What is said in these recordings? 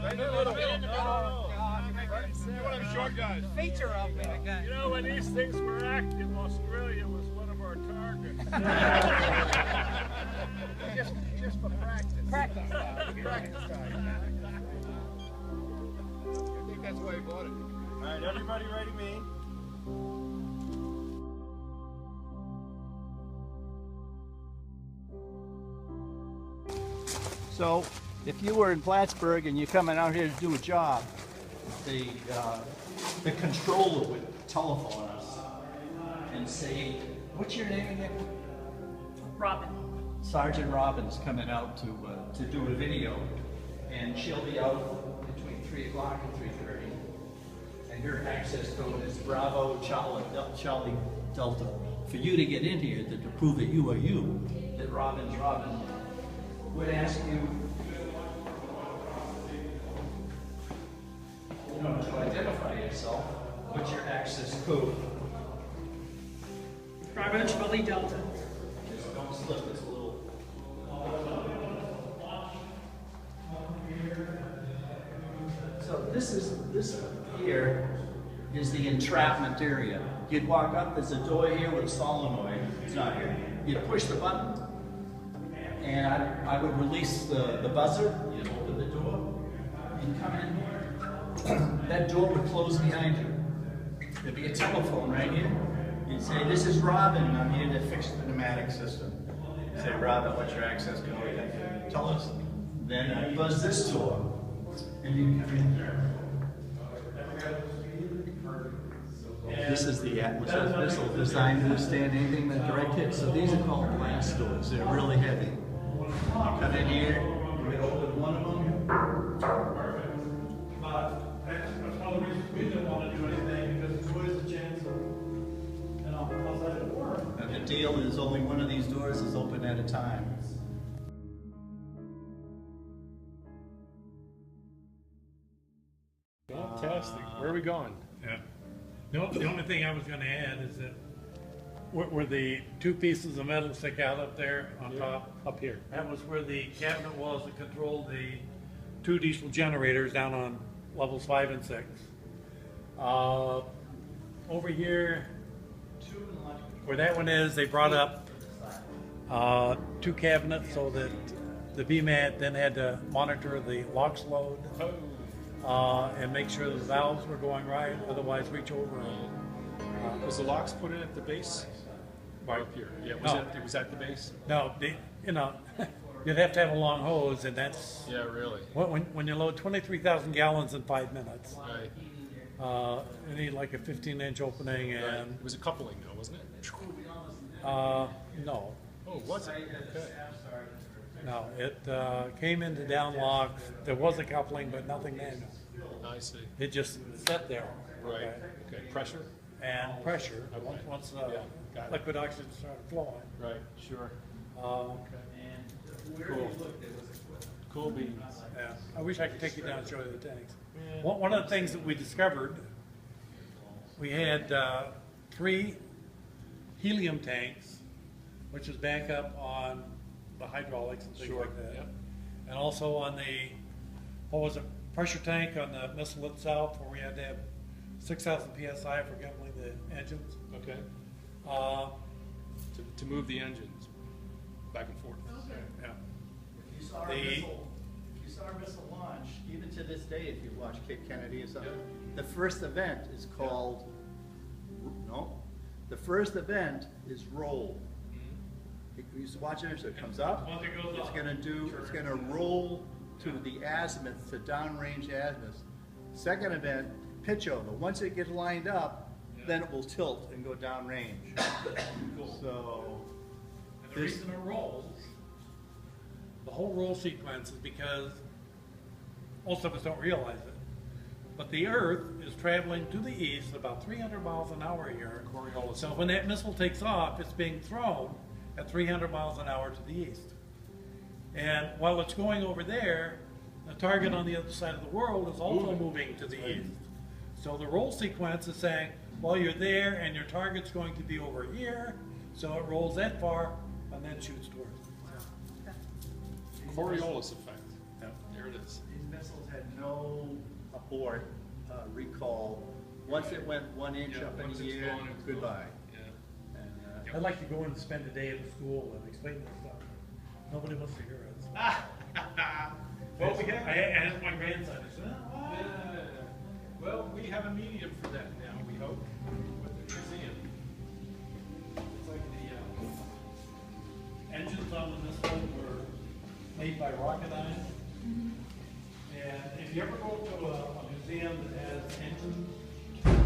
Right in the middle. You want to short guys. Feature of me. You know, when these things were active, Australia was one of our targets. just for practice. Practice. Practice time. I think that's why he bought it. All right, everybody ready, me? So, if you were in Plattsburgh and you're coming out here to do a job, the controller would telephone us and say, "What's your name again?" Robin. Sergeant Robin's coming out to do a video, and she'll be out between 3 o'clock and 3:30. And your access code is Bravo Charlie Delta. For you to get in here, to prove that you are you, that Robin's Robin, would ask you, to identify yourself. What's your access code? Bravo Charlie Delta. Just don't slip. It's a little. So this here is the entrapment area. You'd walk up. There's a door here with a solenoid. It's not here. You'd push the button, and I would release the buzzer. You'd open the door. You'd come in. That door would close behind you. There'd be a telephone right here. You'd say, "This is Robin. I'm here to fix the pneumatic system." You'd say, "Robin, what's your access code?" Tell us. Then I'd buzz this door, and you'd come in there. This is the atmosphere missile designed to withstand anything that direct hits. So these are called blast doors. They're really heavy. You come in here, you would open one of them. That's one of the reasons we didn't want to do anything, because there's always a chance of, outside of work. And the deal is only one of these doors is open at a time. Fantastic. Where are we going? Yeah. The only thing I was going to add is that where the two pieces of metal stick out up there on top, Up here. that was where the cabinet was that controlled the two diesel generators down on levels 5 and 6. Over here, where that one is, they brought up two cabinets so that the BMAT then had to monitor the LOX load and make sure the valves were going right, otherwise reach over. Was the locks put in at the base? Right up here. Yeah, it was at the base? No, you'd have to have a long hose, and that's Yeah, really. when you load 23,000 gallons in 5 minutes. Right. You need like a 15-inch opening, Right. and It was a coupling though, wasn't it? no, Oh, was it? Okay. no, it came into down locks. There was a coupling, but nothing manual. I see. It just sat there. Right. Okay. Pressure? And pressure. Okay. Once Yeah, got it. liquid oxygen started flowing. Right. Sure. Cool. Cool beans. Yeah. I wish I could take you down and show you the tanks. One of the things that we discovered, we had 3 helium tanks, which is backup on the hydraulics and things Sure. like that. Yep. And also on the, pressure tank on the missile itself, where we had to have 6,000 PSI for gambling the engines. Okay. Uh, To move the engines back and forth. yeah. If you saw a missile launch, even to this day, if you watch Kate Kennedy or something, the first event is called, the first event is roll. You used to watch it, so it comes up, it's going to roll to the azimuth, to downrange azimuth. Second event, pitch over. Once it gets lined up, then it will tilt and go downrange. So, And the reason it rolls, the whole roll sequence is because most of us don't realize it, but the Earth is traveling to the east about 300 miles an hour here. So when that missile takes off, it's being thrown at 300 miles an hour to the east. And while it's going over there, the target on the other side of the world is also moving to the east. So the roll sequence is saying, well, you're there and your target's going to be over here, so it rolls that far and then shoots towards it. Coriolis effect. Yeah. There There it is. These missiles had no abort recall. Once it went 1 inch Yeah, up in once the it's air, gone, it's goodbye. gone. Yeah. And, I'd like to go in and spend a day at the school and explain this stuff. Nobody wants to hear us. Well, we have. I asked my grandson, I said, "Oh, wow." Yeah. Well, we have a medium for that now, we hope, with the museum. It's like the, Engines on the missile were made by Rocketdyne. And if you ever go to a museum that has engines,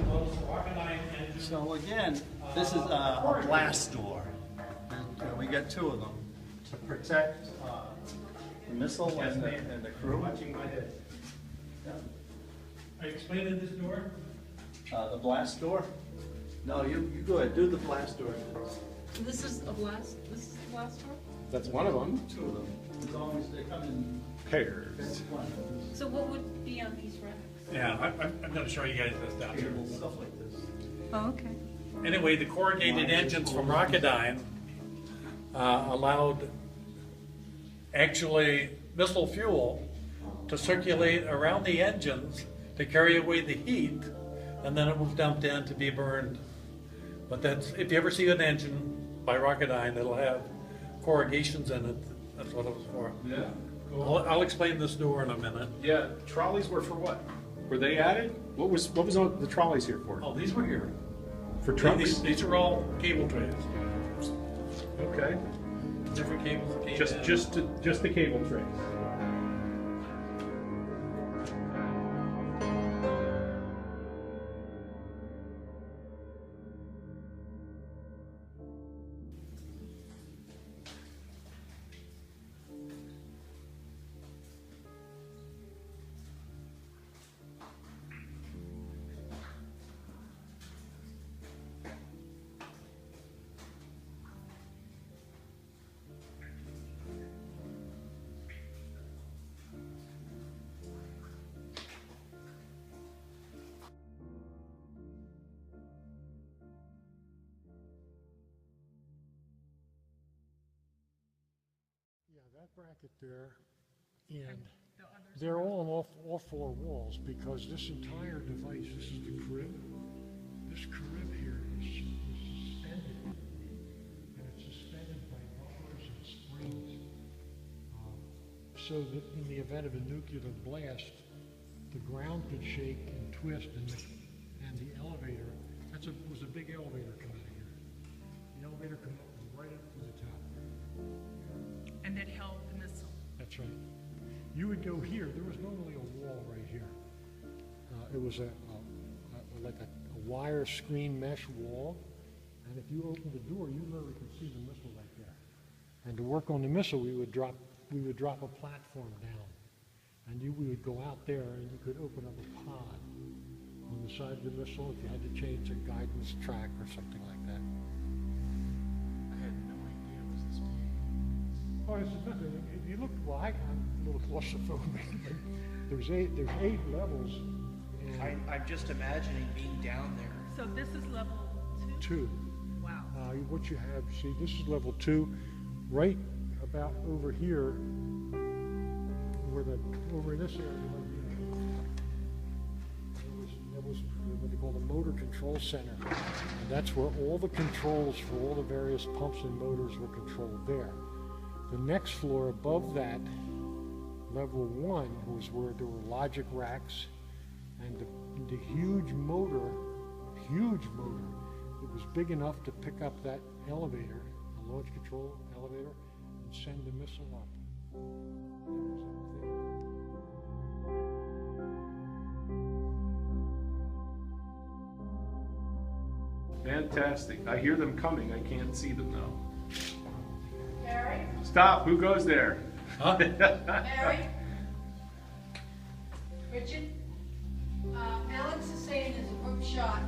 those Rocketdyne engines. so again, this is a blast door. And we got 2 of them to protect the missile and the crew. Watching my head. Yeah. Are you explaining this door? The blast door? No, you go ahead, do the blast door. This is a blast, this is the blast door? that's one of them. 2 of them, as long as they come in Pairs. one. So what would be on these racks? Yeah, I'm gonna show you guys this down here. Stuff like this. Oh, okay. Anyway, the corrugated engines from Rocketdyne allowed actually missile fuel to circulate around the engines to carry away the heat, and then it was dumped in to be burned. But that's, if you ever see an engine by Rocketdyne, it'll have corrugations in it. That's what it was for. Yeah. I'll explain this door in a minute. Yeah, trolleys were for what? Were they added? What was all the trolleys here for? Oh, these were here. For trucks? These are all cable trays. Okay. Different cables that came in. Just the cable trays. Yeah, that bracket there, and they're all on all 4 walls, because this entire device, this is the crib. This crib here is suspended, and it's suspended by buffers and springs, so that in the event of a nuclear blast, the ground could shake and twist, and the elevator, was a big elevator coming out of here. The elevator come up right up to the top. And it held the missile. That's right. You would go here. There was normally a wall right here. It was like a wire screen mesh wall, and if you opened the door, you literally could see the missile right there. And to work on the missile, we would drop a platform down, and we would go out there, and you could open up a pod on the side of the missile if you had to change a guidance track or something like that. I had no idea it was this big. Oh, it's nothing. If you look, well, I'm a little claustrophobic. There's 8 levels. And I'm just imagining being down there. So this is level 2? 2. Wow. What you have, see, this is level 2, right about over here, over in this area. That was what they call the motor control center, and that's where all the controls for all the various pumps and motors were controlled there. The next floor above that, level 1, was where there were logic racks, and the huge motor, it was big enough to pick up that elevator, the launch control elevator, and send the missile up. That was up there. Fantastic. I hear them coming. I can't see them though. Harry? Stop. Who goes there? Huh? Harry? Richard? Alex is saying there's a group shot.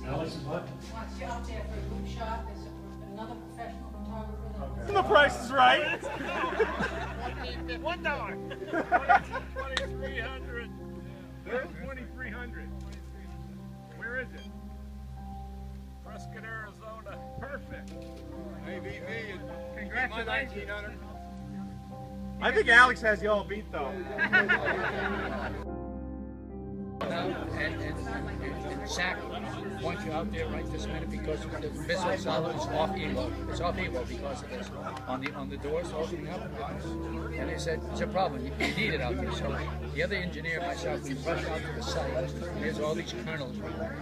Alex is what? Wants you up there for a group shot. There's another professional photographer that The price is right. $1. 2,300. Where's 2,300? Where is it? Prescott, Arizona. Perfect. ABV. Congratulations. I think Alex has you all beat though. And SAC wants you out there right this minute because the missile silo is off EVO. It's off EVO because of this. On the doors opening up, and they said it's a problem. You need it out there. So the other engineer and myself, we rushed out to the site. And there's all these kernels right there.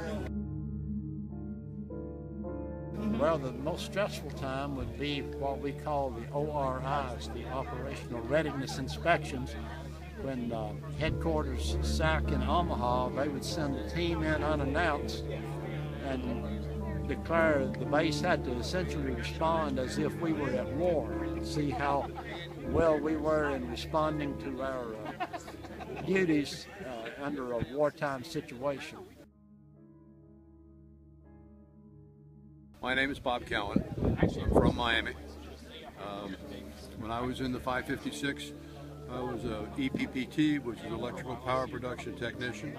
Well, the most stressful time would be what we call the ORIs, the Operational Readiness Inspections. When headquarters SAC in Omaha, they would send a team in unannounced and declare the base had to essentially respond as if we were at war, see how well we were in responding to our duties under a wartime situation. My name is Bob Cowan. I'm from Miami. When I was in the 556, I was a EPPT, which is Electrical Power Production Technician,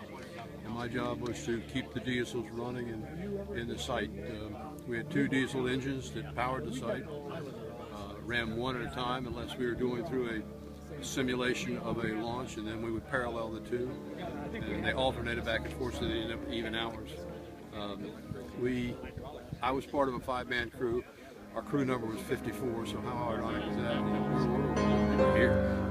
and my job was to keep the diesels running in the site. We had 2 diesel engines that powered the site, ran one at a time unless we were going through a simulation of a launch, and then we would parallel the 2, and they alternated back and forth so they ended up even hours. I was part of a 5-man crew. Our crew number was 54, so how ironic is that? We were here.